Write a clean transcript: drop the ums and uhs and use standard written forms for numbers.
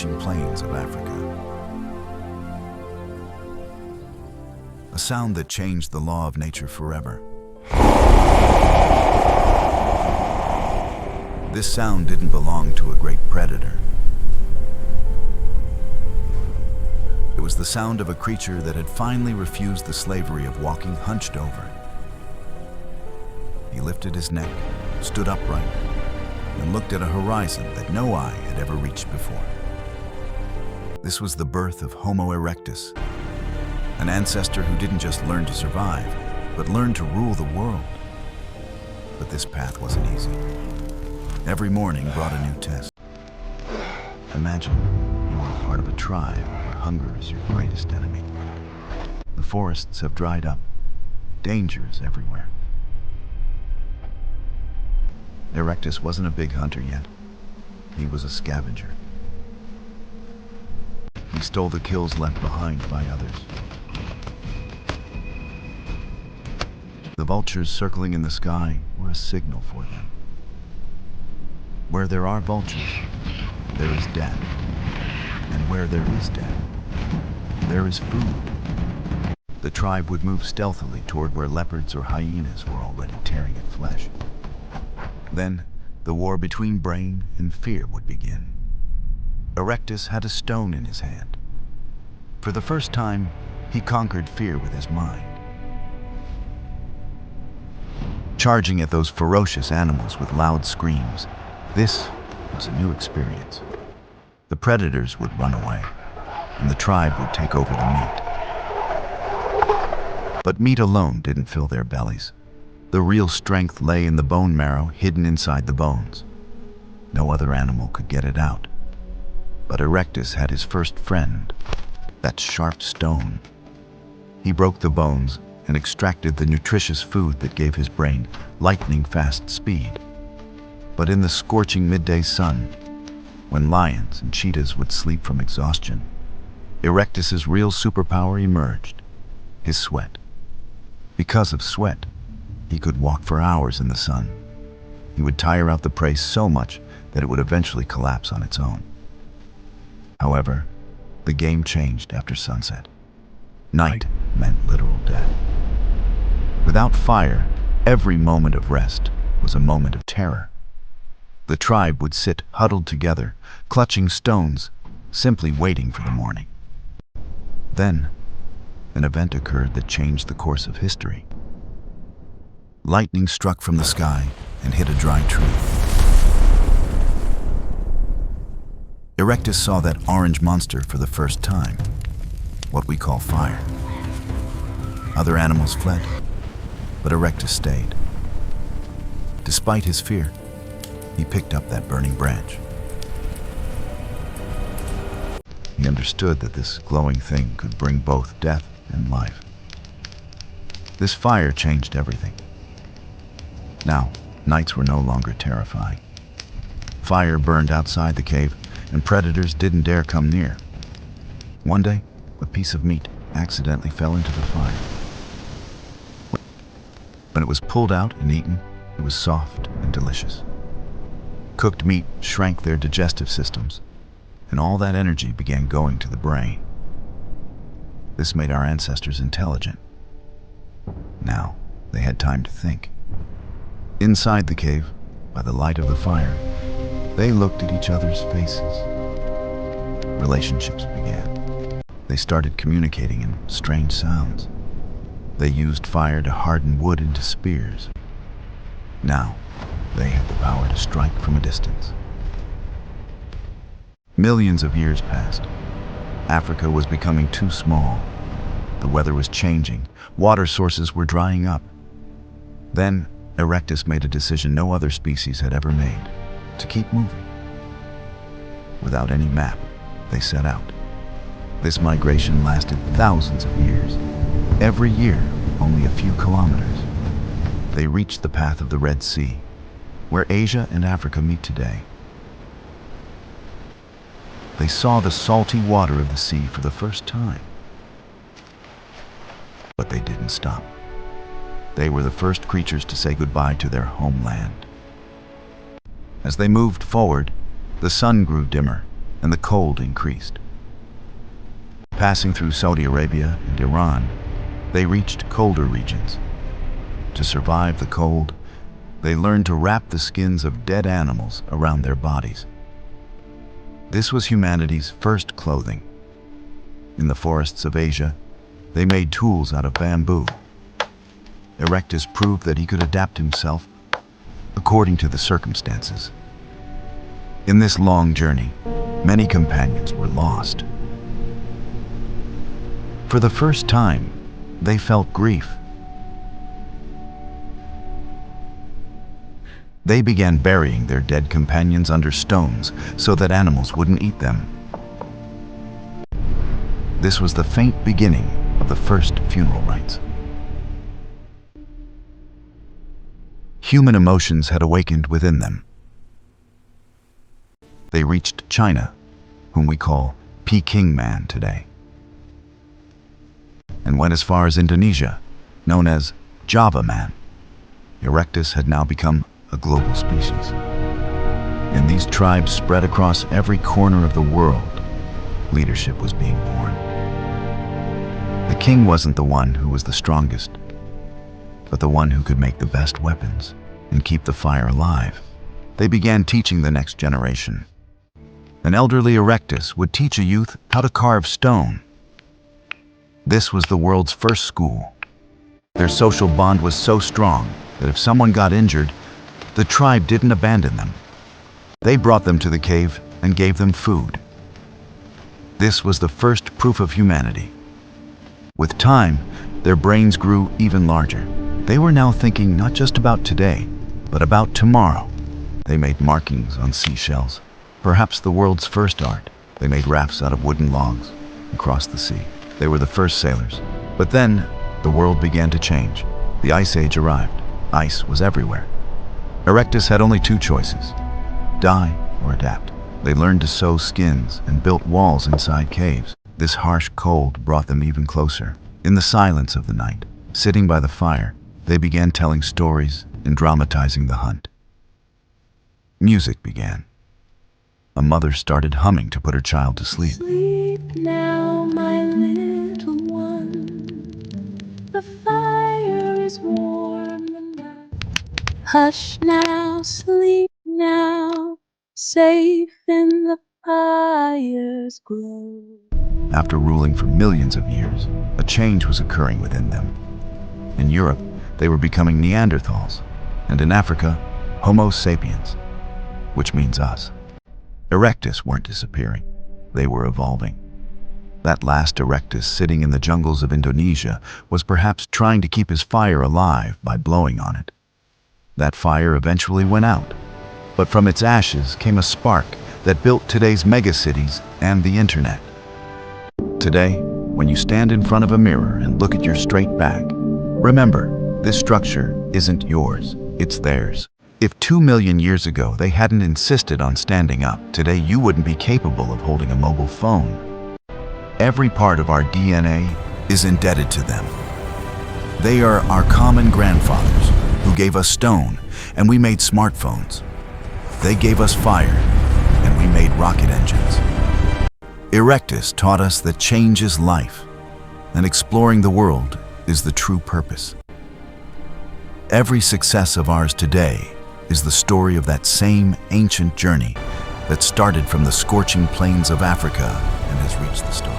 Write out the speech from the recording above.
scorching plains of Africa. A sound that changed the law of nature forever. This sound didn't belong to a great predator. It was the sound of a creature that had finally refused the slavery of walking hunched over. He lifted his neck, stood upright, and looked at a horizon that no eye had ever reached before. This was the birth of Homo Erectus, an ancestor who didn't just learn to survive, but learned to rule the world. But this path wasn't easy. Every morning brought a new test. Imagine you are part of a tribe where hunger is your greatest enemy. The forests have dried up. Danger is everywhere. Erectus wasn't a big hunter yet. He was a scavenger. He stole the kills left behind by others. The vultures circling in the sky were a signal for them. Where there are vultures, there is death. And where there is death, there is food. The tribe would move stealthily toward where leopards or hyenas were already tearing at flesh. Then, the war between brain and fear would begin. Erectus had a stone in his hand. For the first time, he conquered fear with his mind. Charging at those ferocious animals with loud screams, this was a new experience. The predators would run away, and the tribe would take over the meat. But meat alone didn't fill their bellies. The real strength lay in the bone marrow hidden inside the bones. No other animal could get it out. But Erectus had his first friend, that sharp stone. He broke the bones and extracted the nutritious food that gave his brain lightning-fast speed. But in the scorching midday sun, when lions and cheetahs would sleep from exhaustion, Erectus's real superpower emerged: his sweat. Because of sweat, he could walk for hours in the sun. He would tire out the prey so much that it would eventually collapse on its own. However, the game changed after sunset. Night meant literal death. Without fire, every moment of rest was a moment of terror. The tribe would sit huddled together, clutching stones, simply waiting for the morning. Then, an event occurred that changed the course of history. Lightning struck from the sky and hit a dry tree. Erectus saw that orange monster for the first time, what we call fire. Other animals fled, but Erectus stayed. Despite his fear, he picked up that burning branch. He understood that this glowing thing could bring both death and life. This fire changed everything. Now, nights were no longer terrifying. Fire burned outside the cave, and predators didn't dare come near. One day, a piece of meat accidentally fell into the fire. When it was pulled out and eaten, it was soft and delicious. Cooked meat shrank their digestive systems, and all that energy began going to the brain. This made our ancestors intelligent. Now, they had time to think. Inside the cave, by the light of the fire, they looked at each other's faces. Relationships began. They started communicating in strange sounds. They used fire to harden wood into spears. Now, they had the power to strike from a distance. Millions of years passed. Africa was becoming too small. The weather was changing. Water sources were drying up. Then, Erectus made a decision no other species had ever made: to keep moving. Without any map, they set out. This migration lasted thousands of years. Every year, only a few kilometers. They reached the path of the Red Sea, where Asia and Africa meet today. They saw the salty water of the sea for the first time. But they didn't stop. They were the first creatures to say goodbye to their homeland. As they moved forward, the sun grew dimmer, and the cold increased. Passing through Saudi Arabia and Iran, they reached colder regions. To survive the cold, they learned to wrap the skins of dead animals around their bodies. This was humanity's first clothing. In the forests of Asia, they made tools out of bamboo. Erectus proved that he could adapt himself according to the circumstances. In this long journey, many companions were lost. For the first time, they felt grief. They began burying their dead companions under stones so that animals wouldn't eat them. This was the faint beginning of the first funeral rites. Human emotions had awakened within them. They reached China, whom we call Peking Man today, and went as far as Indonesia, known as Java Man. Erectus had now become a global species. In these tribes spread across every corner of the world, leadership was being born. The king wasn't the one who was the strongest, but the one who could make the best weapons and keep the fire alive. They began teaching the next generation. An elderly Erectus would teach a youth how to carve stone. This was the world's first school. Their social bond was so strong that if someone got injured, the tribe didn't abandon them. They brought them to the cave and gave them food. This was the first proof of humanity. With time, their brains grew even larger. They were now thinking not just about today, but about tomorrow. They made markings on seashells, perhaps the world's first art. They made rafts out of wooden logs and crossed the sea. They were the first sailors. But then, the world began to change. The Ice Age arrived. Ice was everywhere. Erectus had only two choices: die or adapt. They learned to sew skins and built walls inside caves. This harsh cold brought them even closer. In the silence of the night, sitting by the fire, they began telling stories and dramatizing the hunt. Music began. A mother started humming to put her child to sleep. Sleep now, my little one. The fire is warm and hush now, sleep now, safe in the fire's glow. After ruling for millions of years, a change was occurring within them. In Europe, they were becoming Neanderthals, and in Africa, Homo Sapiens, which means us. Erectus weren't disappearing, they were evolving. That last Erectus sitting in the jungles of Indonesia was perhaps trying to keep his fire alive by blowing on it. That fire eventually went out, but from its ashes came a spark that built today's megacities and the internet. Today, when you stand in front of a mirror and look at your straight back, remember, this structure isn't yours, it's theirs. If 2 million years ago they hadn't insisted on standing up, today you wouldn't be capable of holding a mobile phone. Every part of our DNA is indebted to them. They are our common grandfathers who gave us stone and we made smartphones. They gave us fire and we made rocket engines. Erectus taught us that change is life and exploring the world is the true purpose. Every success of ours today is the story of that same ancient journey that started from the scorching plains of Africa and has reached the stars.